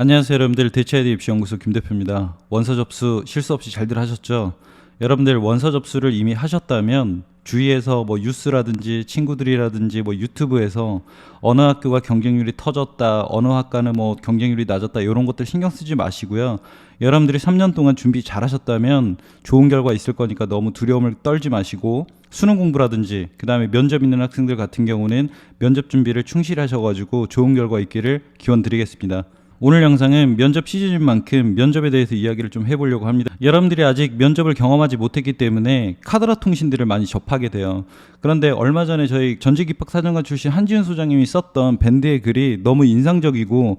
안녕하세요 여러분들, 대치아이디 입시연구소 김대표입니다. 원서 접수 실수 없이 잘들 하셨죠? 여러분들 원서 접수를 이미 하셨다면 주위에서 뭐 뉴스라든지 친구들이라든지 뭐 유튜브에서 어느 학교가 경쟁률이 터졌다, 어느 학과는 뭐 경쟁률이 낮았다, 이런 것들 신경 쓰지 마시고요. 여러분들이 3년 동안 준비 잘 하셨다면 좋은 결과 있을 거니까 너무 두려움을 떨지 마시고, 수능 공부라든지 그 다음에 면접 있는 학생들 같은 경우는 면접 준비를 충실히 하셔가지고 좋은 결과 있기를 기원 드리겠습니다. 오늘 영상은 면접 시즌인 만큼 면접에 대해서 이야기를 좀 해보려고 합니다. 여러분들이 아직 면접을 경험하지 못했기 때문에 카더라 통신들을 많이 접하게 돼요. 그런데 얼마 전에 저희 전직 입학사정관 출신 한지훈 소장님이 썼던 밴드의 글이 너무 인상적이고,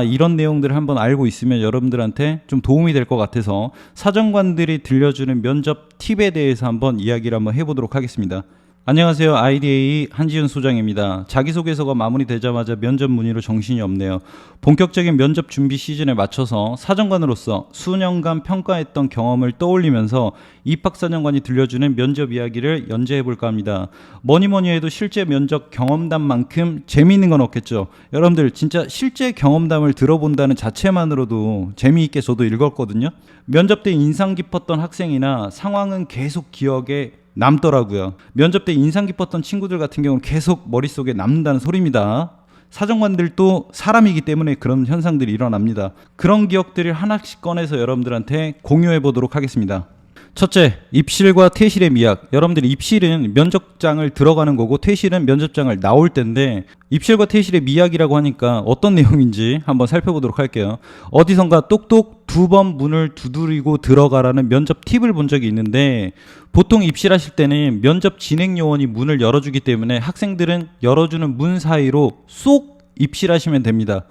이런 내용들을 한번 알고 있으면 여러분들한테 좀 도움이 될 것 같아서 사정관들이 들려주는 면접 팁에 대해서 한번 이야기를 한번 해보도록 하겠습니다. 안녕하세요. IDA 한지훈 소장입니다. 자기소개서가 마무리되자마자 면접 문의로 정신이 없네요. 본격적인 면접 준비 시즌에 맞춰서 사정관으로서 수년간 평가했던 경험을 떠올리면서 입학사정관이 들려주는 면접 이야기를 연재해볼까 합니다. 뭐니뭐니 해도 실제 면접 경험담만큼 재미있는 건 없겠죠. 여러분들 진짜 실제 경험담을 들어본다는 자체만으로도 재미있게 저도 읽었거든요. 면접 때 인상 깊었던 학생이나 상황은 계속 기억에 남더라고요. 면접 때 인상 깊었던 친구들 같은 경우는 계속 머릿속에 남는다는 소리입니다. 사정관들도 사람이기 때문에 그런 현상들이 일어납니다. 그런 기억들을 하나씩 꺼내서 여러분들한테 공유해 보도록 하겠습니다. 첫째, 입실과 퇴실의 미학. 여러분들이 입실은 면접장을 들어가는 거고 퇴실은 면접장을 나올 텐데, 입실과 퇴실의 미학이라고 하니까 어떤 내용인지 한번 살펴보도록 할게요. 어디선가 똑똑 2번 문을 두드리고 들어가라는 면접 팁을 본 적이 있는데, 보통 입실하실 때는 면접 진행 요원이 문을 열어주기 때문에 학생들은 열어주는 문 사이로 쏙 입실하시면 됩니다.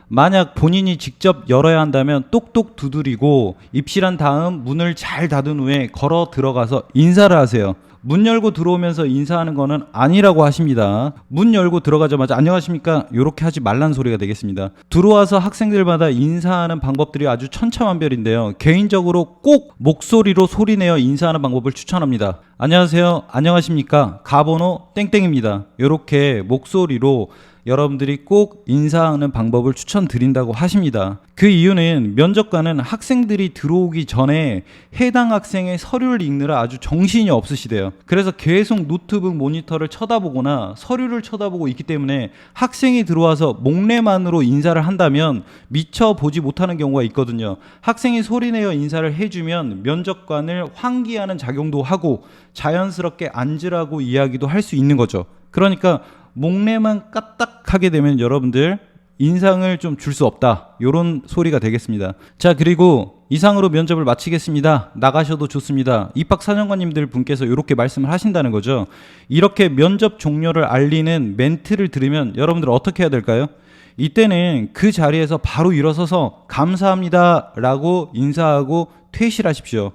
만약 본인이 직접 열어야 한다면 똑똑 두드리고 입실한 다음 문을 잘 닫은 후에 걸어 들어가서 인사를 하세요. 문 열고 들어오면서 인사하는 거는 아니라고 하십니다. 문 열고 들어가자마자 안녕하십니까 이렇게 하지 말란 소리가 되겠습니다. 들어와서 학생들마다 인사하는 방법들이 아주 천차만별인데요. 개인적으로 꼭 목소리로 소리내어 인사하는 방법을 추천합니다. 안녕하세요, 안녕하십니까, 가번호 땡땡입니다. 이렇게 목소리로 여러분들이 꼭 인사하는 방법을 추천드린다고 하십니다. 그 이유는 면접관은 학생들이 들어오기 전에 해당 학생의 서류를 읽느라 아주 정신이 없으시대요. 그래서 계속 노트북 모니터를 쳐다보거나 서류를 쳐다보고 있기 때문에 학생이 들어와서 목례만으로 인사를 한다면 미처 보지 못하는 경우가 있거든요. 학생이 소리내어 인사를 해주면 면접관을 환기하는 작용도 하고 자연스럽게 앉으라고 이야기도 할 수 있는 거죠. 그러니까 목례만 까딱하게 되면 여러분들 인상을 좀 줄 수 없다, 이런 소리가 되겠습니다. 자, 그리고 이상으로 면접을 마치겠습니다. 나가셔도 좋습니다. 입학사정관님들 분께서 이렇게 말씀을 하신다는 거죠. 이렇게 면접 종료를 알리는 멘트를 들으면 여러분들 어떻게 해야 될까요? 이때는 그 자리에서 바로 일어서서 감사합니다 라고 인사하고 퇴실하십시오.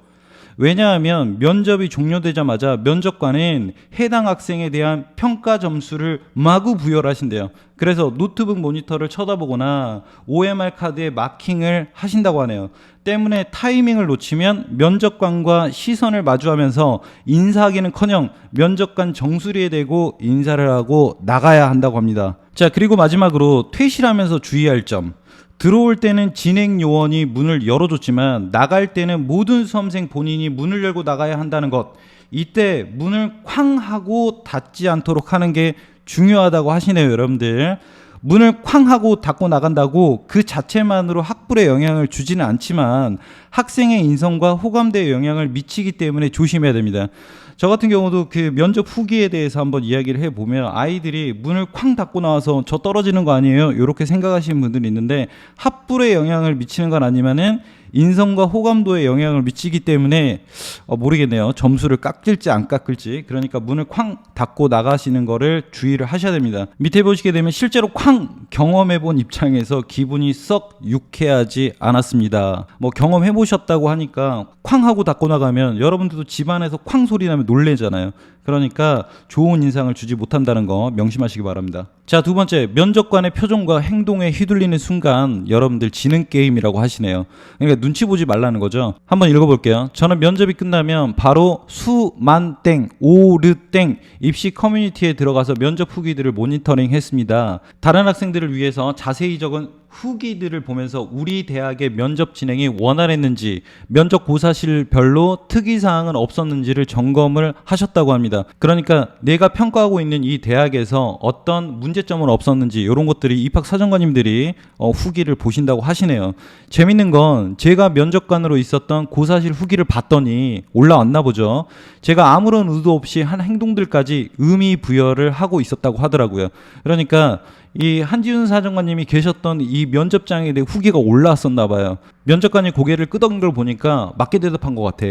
왜냐하면 면접이 종료되자마자 면접관은 해당 학생에 대한 평가 점수를 마구 부여하신대요. 그래서 노트북 모니터를 쳐다보거나 OMR 카드에 마킹을 하신다고 하네요. 때문에 타이밍을 놓치면 면접관과 시선을 마주하면서 인사하기는커녕 면접관 정수리에 대고 인사를 하고 나가야 한다고 합니다. 자, 그리고 마지막으로 퇴실하면서 주의할 점. 들어올 때는 진행 요원이 문을 열어줬지만 나갈 때는 모든 수험생 본인이 문을 열고 나가야 한다는 것. 이때 문을 쾅 하고 닫지 않도록 하는 게 중요하다고 하시네요, 여러분들. 문을 쾅 하고 닫고 나간다고 그 자체만으로 학불에 영향을 주지는 않지만 학생의 인성과 호감대에 영향을 미치기 때문에 조심해야 됩니다. 저 같은 경우도 그 면접 후기에 대해서 한번 이야기를 해보면 아이들이 문을 쾅 닫고 나와서 저 떨어지는 거 아니에요? 이렇게 생각하시는 분들이 있는데, 학불에 영향을 미치는 건 아니면은 인성과 호감도에 영향을 미치기 때문에 모르겠네요. 점수를 깎을지 안 깎을지. 그러니까 문을 쾅 닫고 나가시는 거를 주의를 하셔야 됩니다. 밑에 보시게 되면 실제로 쾅 경험해 본 입장에서 기분이 썩 유쾌하지 않았습니다. 뭐 경험해 보셨다고 하니까 쾅 하고 닫고 나가면 여러분들도 집안에서 쾅 소리 나면 놀래잖아요. 그러니까 좋은 인상을 주지 못한다는 거 명심하시기 바랍니다. 자, 두 번째, 면접관의 표정과 행동에 휘둘리는 순간 여러분들 지는 게임이라고 하시네요. 그러니까 눈치 보지 말라는 거죠. 한번 읽어볼게요. 저는 면접이 끝나면 바로 수만땡 오르땡 입시 커뮤니티에 들어가서 면접 후기들을 모니터링 했습니다. 다른 학생들을 위해서 자세히 적은 후기들을 보면서 우리 대학의 면접 진행이 원활했는지, 면접 고사실별로 특이사항은 없었는지를 점검을 하셨다고 합니다. 그러니까 내가 평가하고 있는 이 대학에서 어떤 문제점은 없었는지 이런 것들이 입학사정관님들이 후기를 보신다고 하시네요. 재밌는 건 제가 면접관으로 있었던 고사실 후기를 봤더니 올라왔나 보죠. 제가 아무런 의도 없이 한 행동들까지 의미 부여를 하고 있었다고 하더라고요. 그러니까 이 한지훈 사정관님이 계셨던 이 면접장에 대해 후기가 올라왔었나 봐요. 면접관이 고개를 끄덕인 걸 보니까 맞게 대답한 것 같아.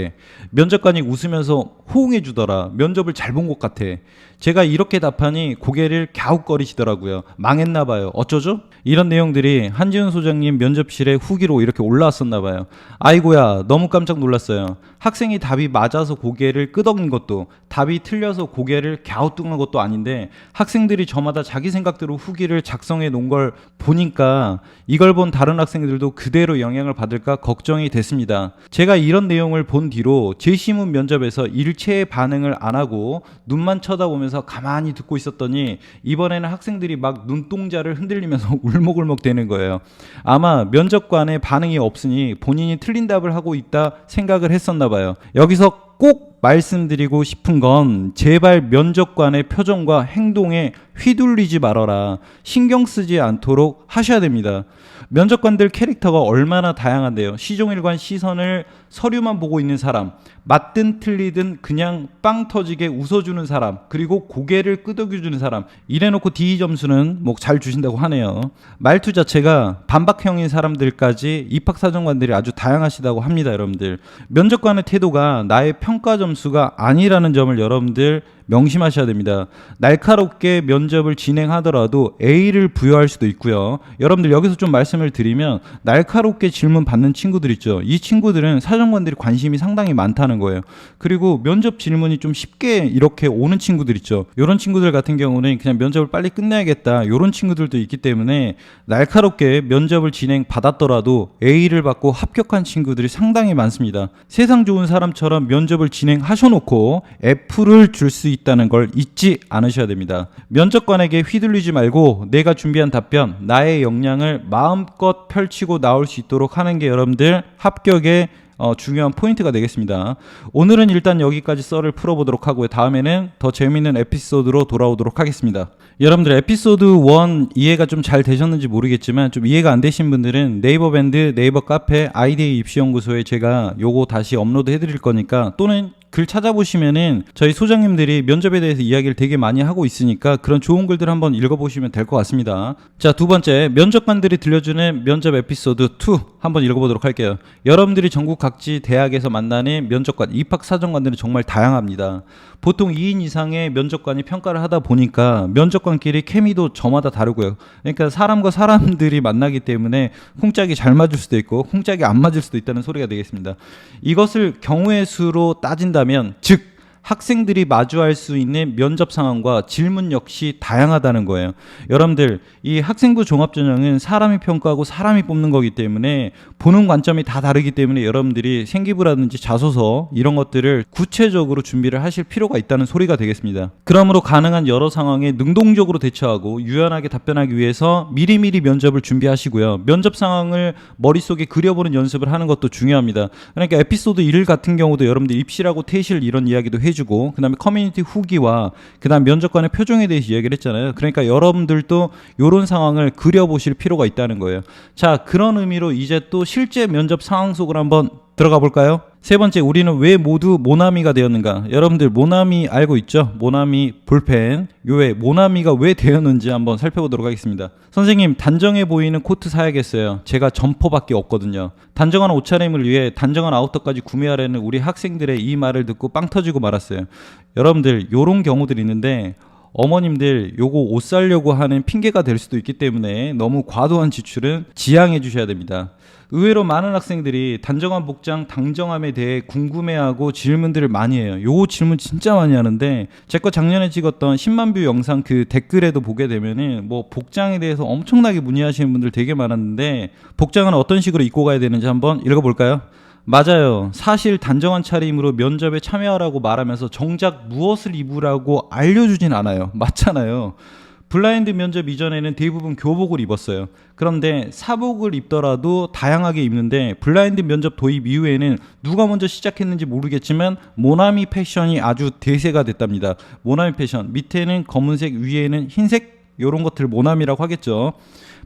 면접관이 웃으면서 호응해 주더라. 면접을 잘 본 것 같아. 제가 이렇게 답하니 고개를 갸웃거리시더라고요. 망했나 봐요. 어쩌죠? 이런 내용들이 한지훈 소장님 면접실에 후기로 이렇게 올라왔었나 봐요. 아이고야, 너무 깜짝 놀랐어요. 학생이 답이 맞아서 고개를 끄덕인 것도, 답이 틀려서 고개를 갸우뚱한 것도 아닌데 학생들이 저마다 자기 생각대로 후기를 작성해 놓은 걸 보니까 이걸 본 다른 학생들도 그대로 영향을 받을까 걱정이 됐습니다. 제가 이런 내용을 본 뒤로 제시문 면접에서 일체의 반응을 안 하고 눈만 쳐다보면서 가만히 듣고 있었더니 이번에는 학생들이 막 눈동자를 흔들리면서 울먹울먹 되는 거예요. 아마 면접관의 반응이 없으니 본인이 틀린 답을 하고 있다 생각을 했었나 봐요. 여기서 꼭 말씀드리고 싶은 건 제발 면접관의 표정과 행동에 휘둘리지 말아라. 신경 쓰지 않도록 하셔야 됩니다. 면접관들 캐릭터가 얼마나 다양한데요. 시종일관 시선을 서류만 보고 있는 사람, 맞든 틀리든 그냥 빵 터지게 웃어주는 사람, 그리고 고개를 끄덕여주는 사람, 이래놓고 D 점수는 뭐 잘 주신다고 하네요. 말투 자체가 반박형인 사람들까지 입학사정관들이 아주 다양하시다고 합니다. 여러분들, 면접관의 태도가 나의 평가 점수가 아니라는 점을 여러분들 명심하셔야 됩니다. 날카롭게 면접을 진행하더라도 A를 부여할 수도 있고요. 여러분들 여기서 좀 말씀을 드리면 날카롭게 질문 받는 친구들 있죠. 이 친구들은 사정관들이 관심이 상당히 많다는 거예요. 그리고 면접 질문이 좀 쉽게 이렇게 오는 친구들 있죠. 이런 친구들 같은 경우는 그냥 면접을 빨리 끝내야겠다, 이런 친구들도 있기 때문에 날카롭게 면접을 진행 받았더라도 A를 받고 합격한 친구들이 상당히 많습니다. 세상 좋은 사람처럼 면접을 진행하셔놓고 F를 줄 수 있다는 걸 잊지 않으셔야 됩니다. 면접관에게 휘둘리지 말고 내가 준비한 답변, 나의 역량을 마음껏 펼치고 나올 수 있도록 하는 게 여러분들 합격의 중요한 포인트가 되겠습니다. 오늘은 일단 여기까지 썰을 풀어보도록 하고요. 다음에는 더 재미있는 에피소드로 돌아오도록 하겠습니다. 여러분들 에피소드 1 이해가 좀 잘 되셨는지 모르겠지만 좀 이해가 안 되신 분들은 네이버 밴드, 네이버 카페, 아이데이 입시연구소에 제가 요거 다시 업로드 해드릴 거니까, 또는 글 찾아보시면은 저희 소장님들이 면접에 대해서 이야기를 되게 많이 하고 있으니까 그런 좋은 글들 한번 읽어보시면 될 것 같습니다. 자, 두 번째, 면접관들이 들려주는 면접 에피소드 2 한번 읽어보도록 할게요. 여러분들이 전국 각지 대학에서 만나는 면접관, 입학사정관들은 정말 다양합니다. 보통 2인 이상의 면접관이 평가를 하다 보니까 면접관끼리 케미도 저마다 다르고요. 그러니까 사람과 사람들이 만나기 때문에 쿵짝이 잘 맞을 수도 있고 쿵짝이 안 맞을 수도 있다는 소리가 되겠습니다. 이것을 경우의 수로 따진다면, 즉 학생들이 마주할 수 있는 면접 상황과 질문 역시 다양하다는 거예요. 여러분들, 이 학생부 종합전형은 사람이 평가하고 사람이 뽑는 거기 때문에 보는 관점이 다 다르기 때문에 여러분들이 생기부라든지 자소서 이런 것들을 구체적으로 준비를 하실 필요가 있다는 소리가 되겠습니다. 그러므로 가능한 여러 상황에 능동적으로 대처하고 유연하게 답변하기 위해서 미리미리 면접을 준비하시고요. 면접 상황을 머릿속에 그려보는 연습을 하는 것도 중요합니다. 그러니까 에피소드 1 같은 경우도 여러분들 입시라고 퇴실 이런 이야기도 해주고, 그 다음에 커뮤니티 후기와 그 다음 면접관의 표정에 대해서 이야기를 했잖아요. 그러니까 여러분들도 이런 상황을 그려보실 필요가 있다는 거예요. 자, 그런 의미로 이제 또 실제 면접 상황 속으로 한번 들어가 볼까요? 세 번째, 우리는 왜 모두 모나미가 되었는가? 여러분들 모나미 알고 있죠? 모나미 볼펜. 요에 모나미가 왜 되었는지 한번 살펴보도록 하겠습니다. 선생님, 단정해 보이는 코트 사야겠어요. 제가 점퍼밖에 없거든요. 단정한 옷차림을 위해 단정한 아우터까지 구매하려는 우리 학생들의 이 말을 듣고 빵 터지고 말았어요. 여러분들, 요런 경우들이 있는데 어머님들 요거 옷 사려고 하는 핑계가 될 수도 있기 때문에 너무 과도한 지출은 지양해 주셔야 됩니다. 의외로 많은 학생들이 단정한 복장, 당정함에 대해 궁금해하고 질문들을 많이 해요. 요 질문 진짜 많이 하는데, 제 거 작년에 찍었던 10만 뷰 영상 그 댓글에도 보게 되면은 뭐 복장에 대해서 엄청나게 문의하시는 분들 되게 많았는데, 복장은 어떤 식으로 입고 가야 되는지 한번 읽어볼까요? 맞아요. 사실 단정한 차림으로 면접에 참여하라고 말하면서 정작 무엇을 입으라고 알려주진 않아요. 맞잖아요. 블라인드 면접 이전에는 대부분 교복을 입었어요. 그런데 사복을 입더라도 다양하게 입는데 블라인드 면접 도입 이후에는 누가 먼저 시작했는지 모르겠지만 모나미 패션이 아주 대세가 됐답니다. 모나미 패션, 밑에는 검은색, 위에는 흰색, 이런 것들 모나미라고 하겠죠.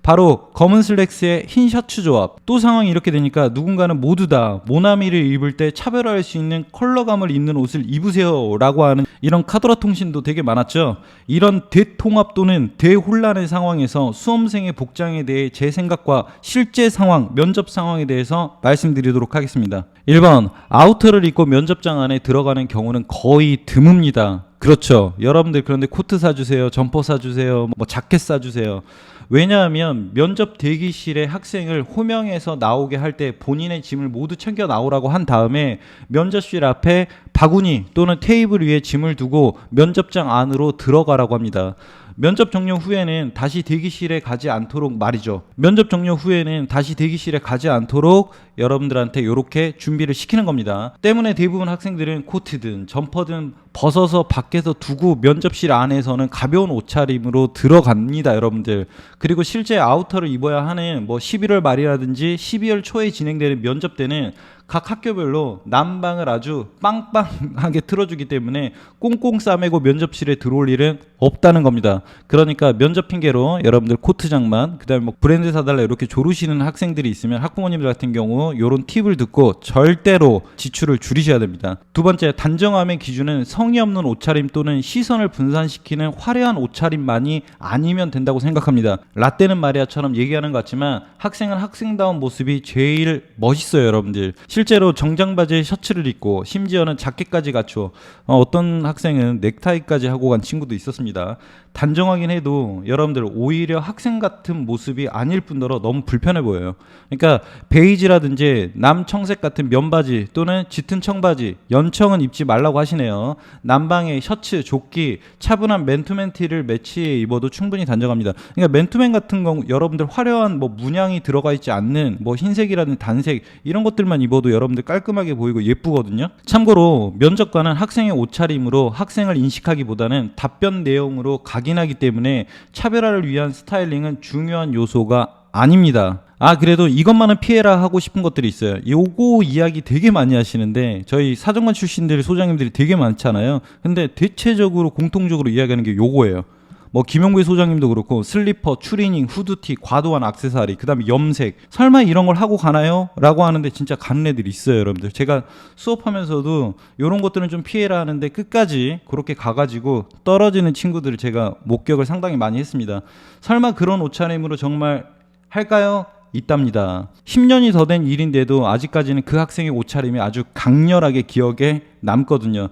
바로 검은 슬랙스에 흰 셔츠 조합. 또 상황이 이렇게 되니까 누군가는 모두 다 모나미를 입을 때 차별화할 수 있는 컬러감을 입는 옷을 입으세요 라고 하는 이런 카더라 통신도 되게 많았죠. 이런 대통합 또는 대혼란의 상황에서 수험생의 복장에 대해 제 생각과 실제 상황, 면접 상황에 대해서 말씀드리도록 하겠습니다. 1번, 아우터를 입고 면접장 안에 들어가는 경우는 거의 드뭅니다. 그렇죠. 여러분들 그런데 코트 사주세요, 점퍼 사주세요, 뭐 자켓 사주세요. 왜냐하면 면접 대기실에 학생을 호명해서 나오게 할 때 본인의 짐을 모두 챙겨 나오라고 한 다음에 면접실 앞에 바구니 또는 테이블 위에 짐을 두고 면접장 안으로 들어가라고 합니다. 면접 종료 후에는 다시 대기실에 가지 않도록 말이죠. 면접 종료 후에는 다시 대기실에 가지 않도록 여러분들한테 이렇게 준비를 시키는 겁니다. 때문에 대부분 학생들은 코트든 점퍼든 벗어서 밖에서 두고 면접실 안에서는 가벼운 옷차림으로 들어갑니다, 여러분들. 그리고 실제 아우터를 입어야 하는 뭐 11월 말이라든지 12월 초에 진행되는 면접 때는 각 학교별로 난방을 아주 빵빵하게 틀어주기 때문에 꽁꽁 싸매고 면접실에 들어올 일은 없다는 겁니다. 그러니까 면접 핑계로 여러분들 코트장만, 그 다음에 뭐 브랜드 사달라 이렇게 조르시는 학생들이 있으면 학부모님들 같은 경우 이런 팁을 듣고 절대로 지출을 줄이셔야 됩니다. 두 번째, 단정함의 기준은 성의 없는 옷차림 또는 시선을 분산시키는 화려한 옷차림만이 아니면 된다고 생각합니다. 라떼는 마리아처럼 얘기하는 것 같지만 학생은 학생다운 모습이 제일 멋있어요, 여러분들. 실제로 정장 바지에 셔츠를 입고 심지어는 자켓까지 갖추어 어떤 학생은 넥타이까지 하고 간 친구도 있었습니다. 단정하긴 해도 여러분들 오히려 학생 같은 모습이 아닐 뿐더러 너무 불편해 보여요. 그러니까 베이지라든지 남청색 같은 면바지 또는 짙은 청바지, 연청은 입지 말라고 하시네요. 남방에 셔츠, 조끼, 차분한 맨투맨 티를 매치해 입어도 충분히 단정합니다. 그러니까 맨투맨 같은 경우 여러분들 화려한 뭐 문양이 들어가 있지 않는 뭐 흰색이라든지 단색 이런 것들만 입어도 여러분들 깔끔하게 보이고 예쁘거든요. 참고로 면접관은 학생의 옷차림으로 학생을 인식하기보다는 답변 내용으로 각인하기 때문에 차별화를 위한 스타일링은 중요한 요소가 아닙니다. 그래도 이것만은 피해라 하고 싶은 것들이 있어요. 요거 이야기 되게 많이 하시는데 저희 사정관 출신들 소장님들이 되게 많잖아요. 근데 대체적으로 공통적으로 이야기하는 게 요거예요. 뭐 김용배 소장님도 그렇고 슬리퍼, 추리닝, 후드티, 과도한 액세서리, 그 다음에 염색, 설마 이런 걸 하고 가나요? 라고 하는데 진짜 가는 애들이 있어요, 여러분들. 제가 수업하면서도 이런 것들은 좀 피해라 하는데 끝까지 그렇게 가가지고 떨어지는 친구들을 제가 목격을 상당히 많이 했습니다. 설마 그런 옷차림으로 정말 할까요? 있답니다. 10년이 더 된 일인데도 아직까지는 그 학생의 옷차림이 아주 강렬하게 기억에 남거든요.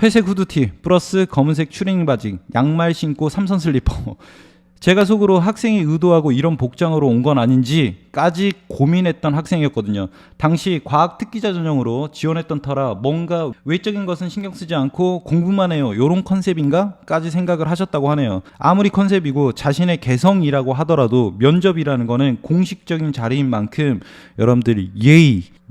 회색 후드티 플러스 검은색 추리닝 바지, 양말 신고 삼선 슬리퍼. 제가 속으로 학생이 의도하고 이런 복장으로 온 건 아닌지까지 고민했던 학생이었거든요. 당시 과학 특기자 전형으로 지원했던 터라 뭔가 외적인 것은 신경 쓰지 않고 공부만 해요, 요런 컨셉인가? 까지 생각을 하셨다고 하네요. 아무리 컨셉이고 자신의 개성이라고 하더라도 면접이라는 거는 공식적인 자리인 만큼 여러분들이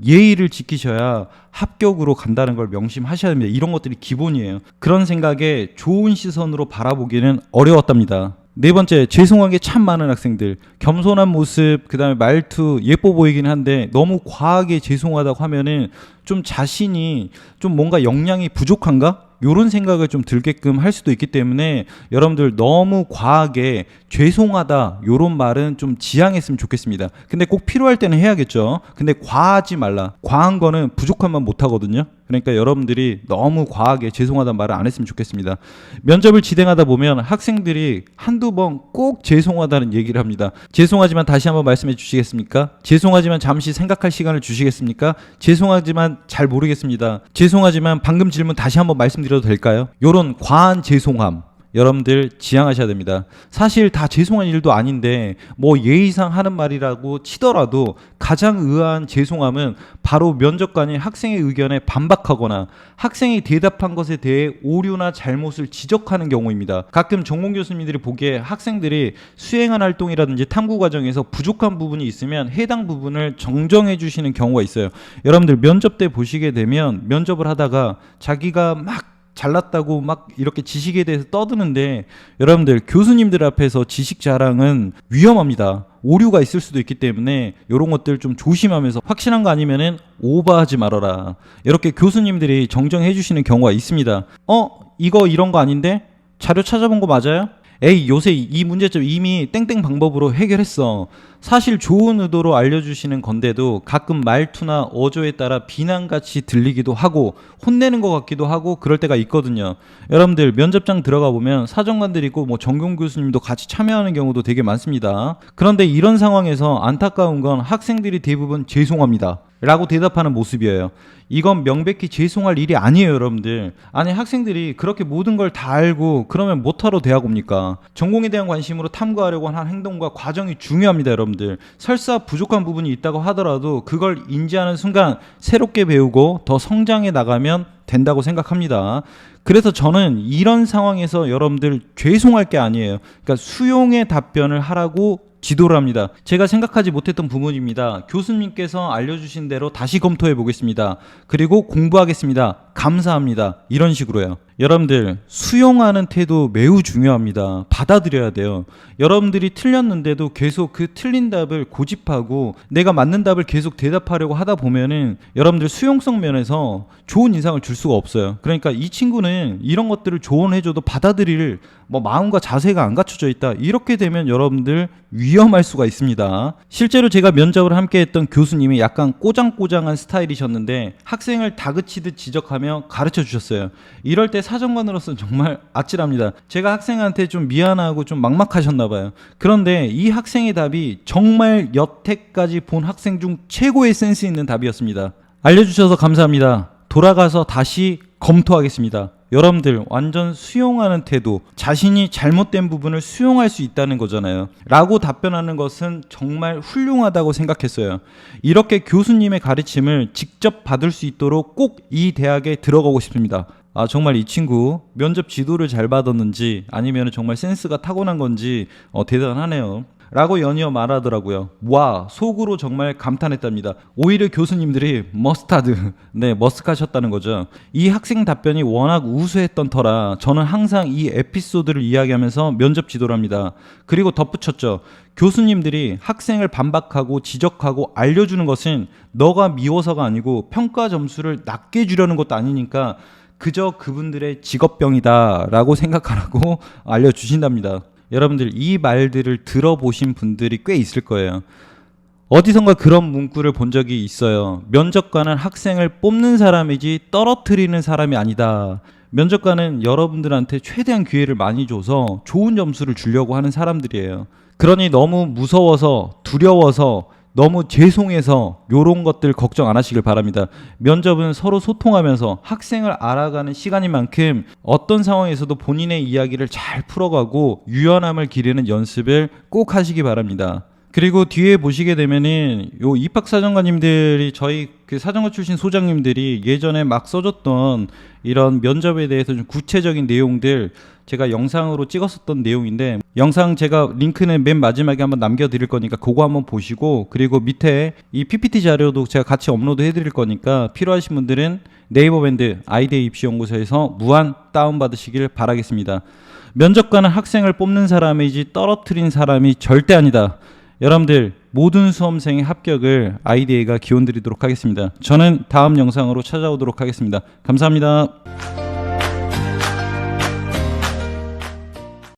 예의를 지키셔야 합격으로 간다는 걸 명심하셔야 됩니다. 이런 것들이 기본이에요. 그런 생각에 좋은 시선으로 바라보기는 어려웠답니다. 네 번째, 죄송하게 참 많은 학생들, 겸손한 모습, 그 다음에 말투 예뻐 보이긴 한데 너무 과하게 죄송하다고 하면은 좀 자신이 좀 뭔가 역량이 부족한가? 요런 생각을 좀 들게끔 할 수도 있기 때문에 여러분들 너무 과하게 죄송하다 요런 말은 좀 지양했으면 좋겠습니다. 근데 꼭 필요할 때는 해야겠죠. 근데 과하지 말라. 과한 거는 부족함만 못하거든요. 그러니까 여러분들이 너무 과하게 죄송하다는 말을 안 했으면 좋겠습니다. 면접을 진행하다 보면 학생들이 한두 번 꼭 죄송하다는 얘기를 합니다. 죄송하지만 다시 한번 말씀해 주시겠습니까? 죄송하지만 잠시 생각할 시간을 주시겠습니까? 죄송하지만 잘 모르겠습니다. 죄송하지만 방금 질문 다시 한번 말씀드려도 될까요? 요런 과한 죄송함 여러분들 지양하셔야 됩니다. 사실 다 죄송한 일도 아닌데 뭐 예의상 하는 말이라고 치더라도 가장 의아한 죄송함은 바로 면접관이 학생의 의견에 반박하거나 학생이 대답한 것에 대해 오류나 잘못을 지적하는 경우입니다. 가끔 전공 교수님들이 보기에 학생들이 수행한 활동이라든지 탐구 과정에서 부족한 부분이 있으면 해당 부분을 정정해 주시는 경우가 있어요. 여러분들 면접 때 보시게 되면 면접을 하다가 자기가 막 잘났다고 막 이렇게 지식에 대해서 떠드는데, 여러분들 교수님들 앞에서 지식 자랑은 위험합니다. 오류가 있을 수도 있기 때문에 이런 것들 좀 조심하면서, 확실한 거 아니면은 오버하지 말아라, 이렇게 교수님들이 정정해 주시는 경우가 있습니다. 이거 이런 거 아닌데? 자료 찾아본 거 맞아요? 에이, 요새 이 문제점 이미 땡땡 방법으로 해결했어. 사실 좋은 의도로 알려주시는 건데도 가끔 말투나 어조에 따라 비난같이 들리기도 하고 혼내는 것 같기도 하고 그럴 때가 있거든요. 여러분들 면접장 들어가 보면 사정관들 있고 뭐 전공 교수님도 같이 참여하는 경우도 되게 많습니다. 그런데 이런 상황에서 안타까운 건 학생들이 대부분 죄송합니다 라고 대답하는 모습이에요. 이건 명백히 죄송할 일이 아니에요, 여러분들. 아니, 학생들이 그렇게 모든 걸 다 알고 그러면 뭐하러 대학 옵니까? 전공에 대한 관심으로 탐구하려고 하는 행동과 과정이 중요합니다, 여러분들. 설사 부족한 부분이 있다고 하더라도 그걸 인지하는 순간 새롭게 배우고 더 성장해 나가면 된다고 생각합니다. 그래서 저는 이런 상황에서 여러분들 죄송할 게 아니에요. 그러니까 수용의 답변을 하라고 지도를 합니다. 제가 생각하지 못했던 부분입니다. 교수님께서 알려주신 대로 다시 검토해 보겠습니다. 그리고 공부하겠습니다. 감사합니다. 이런 식으로요. 여러분들, 수용하는 태도 매우 중요합니다. 받아들여야 돼요. 여러분들이 틀렸는데도 계속 그 틀린 답을 고집하고 내가 맞는 답을 계속 대답하려고 하다 보면은 여러분들 수용성 면에서 좋은 인상을 줄 수가 없어요. 그러니까 이 친구는 이런 것들을 조언해줘도 받아들일 마음과 자세가 안 갖춰져 있다, 이렇게 되면 여러분들 위험할 수가 있습니다. 실제로 제가 면접을 함께 했던 교수님이 약간 꼬장꼬장한 스타일이셨는데 학생을 다그치듯 지적하며 가르쳐 주셨어요. 이럴 때 사정관으로서는 정말 아찔합니다. 제가 학생한테 좀 미안하고 좀 막막하셨나 봐요. 그런데 이 학생의 답이 정말 여태까지 본 학생 중 최고의 센스 있는 답이었습니다. 알려주셔서 감사합니다. 돌아가서 다시 검토하겠습니다. 여러분들, 완전 수용하는 태도, 자신이 잘못된 부분을 수용할 수 있다는 거잖아요 라고 답변하는 것은 정말 훌륭하다고 생각했어요. 이렇게 교수님의 가르침을 직접 받을 수 있도록 꼭 이 대학에 들어가고 싶습니다. 정말 이 친구 면접 지도를 잘 받았는지 아니면 정말 센스가 타고난 건지 대단하네요 라고 연이어 말하더라고요. 와, 속으로 정말 감탄했답니다. 오히려 교수님들이 머쓱하셨다는 거죠. 이 학생 답변이 워낙 우수했던 터라 저는 항상 이 에피소드를 이야기하면서 면접 지도를 합니다. 그리고 덧붙였죠. 교수님들이 학생을 반박하고 지적하고 알려주는 것은 너가 미워서가 아니고 평가 점수를 낮게 주려는 것도 아니니까 그저 그분들의 직업병이다 라고 생각하라고 알려주신답니다. 여러분들, 이 말들을 들어보신 분들이 꽤 있을 거예요. 어디선가 그런 문구를 본 적이 있어요. 면접관은 학생을 뽑는 사람이지 떨어뜨리는 사람이 아니다. 면접관은 여러분들한테 최대한 기회를 많이 줘서 좋은 점수를 주려고 하는 사람들이에요. 그러니 너무 무서워서, 두려워서, 너무 죄송해서 요런 것들 걱정 안 하시길 바랍니다. 면접은 서로 소통하면서 학생을 알아가는 시간인 만큼 어떤 상황에서도 본인의 이야기를 잘 풀어가고 유연함을 기르는 연습을 꼭 하시기 바랍니다. 그리고 뒤에 보시게 되면은 요 입학사정관님들이, 저희 그 사정관 출신 소장님들이 예전에 막 써줬던 이런 면접에 대해서 좀 구체적인 내용들 제가 영상으로 찍었었던 내용인데, 영상 제가 링크는 맨 마지막에 한번 남겨드릴 거니까 그거 한번 보시고, 그리고 밑에 이 PPT 자료도 제가 같이 업로드 해드릴 거니까 필요하신 분들은 네이버 밴드 아이데이 입시연구소에서 무한 다운받으시길 바라겠습니다. 면접관은 학생을 뽑는 사람이지 떨어뜨린 사람이 절대 아니다. 여러분들, 모든 수험생의 합격을 아이데이가 기원드리도록 하겠습니다. 저는 다음 영상으로 찾아오도록 하겠습니다. 감사합니다.